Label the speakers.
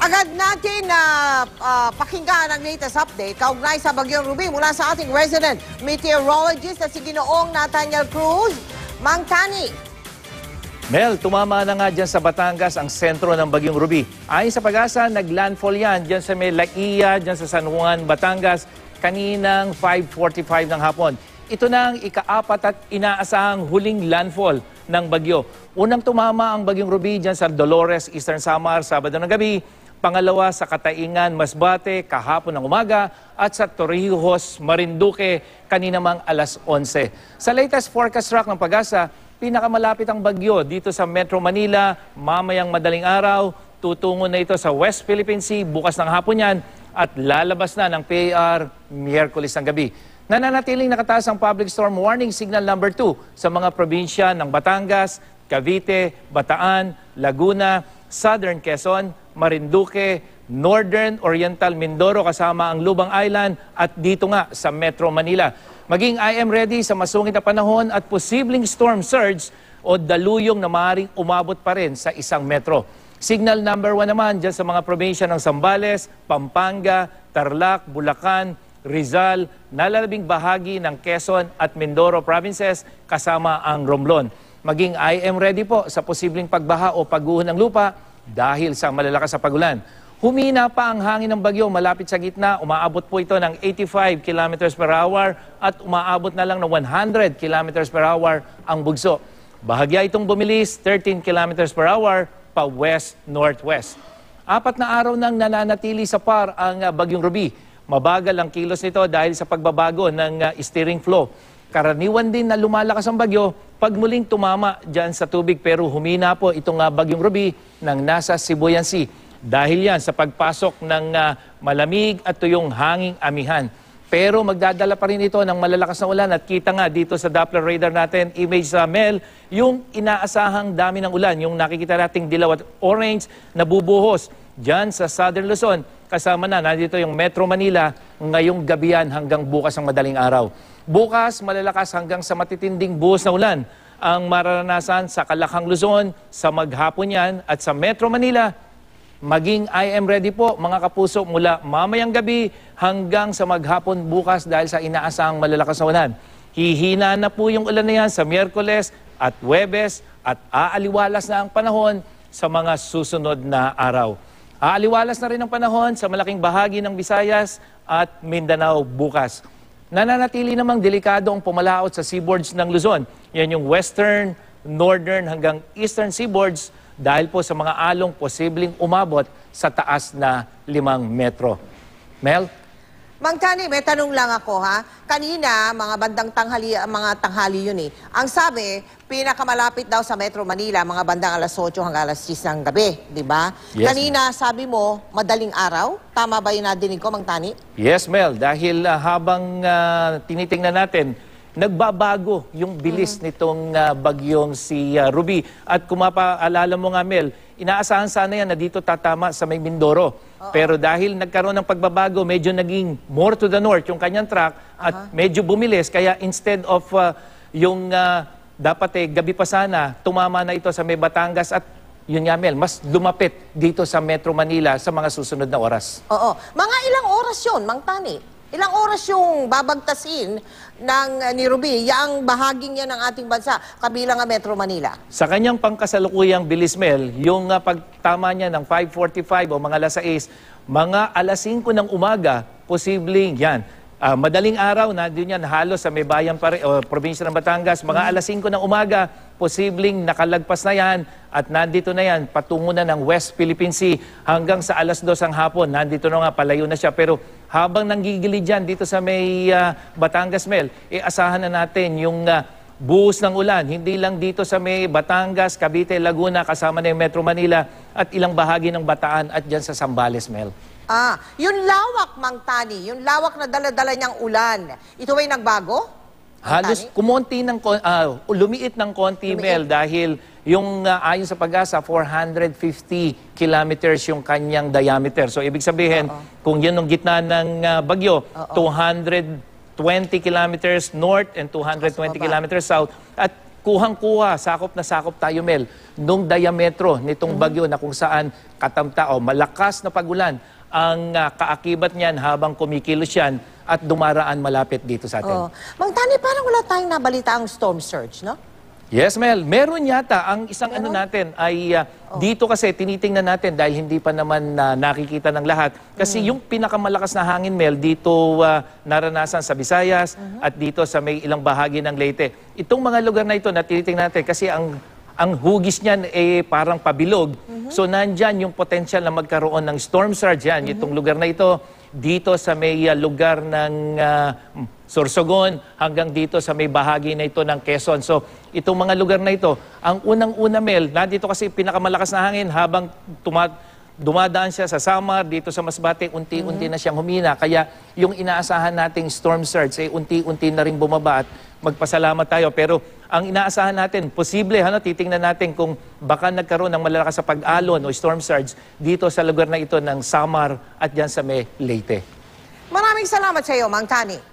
Speaker 1: Agad natin na pakinggan ang latest update kaugnay sa Bagyong Ruby mula sa ating resident meteorologist na si Ginoong Nathaniel Cruz. Mang Tani.
Speaker 2: Mel, tumama na nga dyan sa Batangas ang sentro ng Bagyong Ruby. Ayon sa Pag-asa, naglandfall yan dyan sa may Laia, dyan sa San Juan, Batangas, kaninang 5:45 ng hapon. Ito na ang ika-4 at inaasahang huling landfall ng bagyo. Unang tumama ang Bagyong Ruby dyan sa Dolores, Eastern Samar, Sabado ng gabi. Pangalawa sa Kataingan, Masbate, kahapon ng umaga. At sa Torrijos, Marinduque, kanina mang alas 11. Sa latest forecast track ng Pag-asa, pinakamalapit ang bagyo dito sa Metro Manila, mamayang madaling araw. Tutungo na ito sa West Philippine Sea, bukas ng hapon yan. At lalabas na ng PAR, Miyerkules ng gabi. Nananatiling nakataas ang Public Storm Warning Signal number 2 sa mga probinsya ng Batangas, Cavite, Bataan, Laguna, Southern Quezon, Marinduque, Northern Oriental Mindoro kasama ang Lubang Island at dito nga sa Metro Manila. Maging I am ready sa masungit na panahon at posibleng storm surge o daluyong na maaaring umabot pa rin sa isang metro. Signal number 1 naman dyan sa mga probinsya ng Zambales, Pampanga, Tarlac, Bulacan, Rizal, nalalabing bahagi ng Quezon at Mindoro provinces kasama ang Romblon. Maging I am ready po sa posibleng pagbaha o pagguho ng lupa dahil sa malalakas na pagulan. Humina pa ang hangin ng bagyo malapit sa gitna. Umaabot po ito ng 85 km per hour at umaabot na lang ng 100 km per hour ang bugso. Bahagya itong bumilis 13 km per hour pa west-northwest. 4 na araw nang nananatili sa PAR ang Bagyong Ruby. Mabagal ang kilos nito dahil sa pagbabago ng steering flow. Karaniwan din na lumalakas ang bagyo pag muling tumama dyan sa tubig pero humina po itong Bagyong Ruby ng nasa Sibuyan Sea. Dahil yan sa pagpasok ng malamig at tuyong hanging amihan. Pero magdadala pa rin ito ng malalakas na ulan at kita nga dito sa Doppler radar natin, image sa Mel, yung inaasahang dami ng ulan, yung nakikita nating dilaw at orange na bubuhos dyan sa Southern Luzon. Kasama na nandito yung Metro Manila ngayong gabihan hanggang bukas ng madaling araw. Bukas malalakas hanggang sa matitinding buhos na ulan ang mararanasan sa Calacang Luzon, sa maghapon yan at sa Metro Manila. Maging I am ready po mga kapuso mula mamayang gabi hanggang sa maghapon bukas dahil sa inaasahang malalakas na ulan. Hihina na po yung ulan na yan sa Miyerkules at Huwebes at aaliwalas na ang panahon sa mga susunod na araw. Aaliwalas na rin ang panahon sa malaking bahagi ng Visayas at Mindanao bukas. Nananatili namang delikado ang pumalaot sa seaboards ng Luzon. Yan yung western, northern hanggang eastern seaboards dahil po sa mga along posibleng umabot sa taas na 5 metro. Mel?
Speaker 1: Mang Tani, may tanong lang ako ha. Kanina, mga bandang tanghali, mga tanghali yun eh. Ang sabi, pinakamalapit daw sa Metro Manila, mga bandang alas 8 hanggang alas 10 ng gabi, di ba?
Speaker 2: Yes,
Speaker 1: Kanina, sabi mo, madaling araw. Tama ba yung nadinig ko, Mang Tani?
Speaker 2: Yes, Mel. Dahil habang tinitingnan natin, nagbabago yung bilis nitong bagyong si Ruby. At kung mapaalala mo nga, Mel, inaasahan sana yan na dito tatama sa may Mindoro. Pero dahil nagkaroon ng pagbabago, medyo naging more to the north yung kanyang track at medyo bumilis. Kaya instead of yung dapat gabi pa sana, tumama na ito sa may Batangas at yun nga, Mel, mas lumapit dito sa Metro Manila sa mga susunod na oras.
Speaker 1: Oo. Mga ilang oras yun, Mang Tani? Ilang oras yung babagtasin ng ni Ruby, yang bahaging yan ng ating bansa, kabilang ang Metro Manila?
Speaker 2: Sa kanyang pangkasalukuyang bilis, Mel, yung pagtama niya ng 5:45 o mga alas 6, mga alas 5 ng umaga, posibleng yan. Madaling araw na din yan halos sa may bayan o probinsya ng Batangas. Mga alas 5 ng umaga, posibleng nakalagpas na yan at nandito na yan patungo na ng West Philippine Sea hanggang sa alas 2 ng hapon. Nandito na nga, palayo na siya. Pero habang nanggigilid dyan dito sa may Batangas, Mel, asahan na natin yung buhos ng ulan. Hindi lang dito sa may Batangas, Cavite, Laguna, kasama na yung Metro Manila at ilang bahagi ng Bataan at dyan sa Zambales, Mel.
Speaker 1: Yung lawak, Mang Tani, yung lawak na dala-dala niyang ulan, ito ay nagbago?
Speaker 2: Halos kumonti ng, lumiit ng konti, Mel, dahil yung ayon sa Pag-asa, 450 kilometers yung kanyang diameter. So, ibig sabihin, kung yun ang gitna ng bagyo, 220 kilometers north and 220 kilometers south. At kuhang-kuha, sakop na sakop tayo, Mel, nung diametro nitong bagyo na kung saan katamtao, malakas na pagulan ang kaakibat niyan habang kumikilos yan at dumaraan malapit dito sa atin.
Speaker 1: Oh. Mang Tani, parang wala tayong nabalita ang storm surge, no?
Speaker 2: Yes, Mel. Meron yata. Ang isang ano natin ay dito kasi tinitingnan natin dahil hindi pa naman nakikita ng lahat. Kasi yung pinakamalakas na hangin, Mel, dito naranasan sa Visayas at dito sa may ilang bahagi ng Leyte. Itong mga lugar na ito na tinitingnan natin kasi ang hugis niyan parang pabilog. So nandyan yung potential na magkaroon ng storm surge yan. Itong lugar na ito, dito sa may lugar ng Sorsogon hanggang dito sa may bahagi na ito ng Quezon. So itong mga lugar na ito, ang unang-una, Mel, nandito kasi pinakamalakas na hangin habang dumadaan siya sa Samar, dito sa Masbate, unti-unti na siyang humina. Kaya yung inaasahan nating storm surge, unti-unti na rin bumaba at magpasalamat tayo. Pero ang inaasahan natin, posible, titingnan natin kung baka nagkaroon ng malalakas sa pag-alon o storm surge dito sa lugar na ito ng Samar at dyan sa may Leyte.
Speaker 1: Maraming salamat sa iyo, Mang Tani.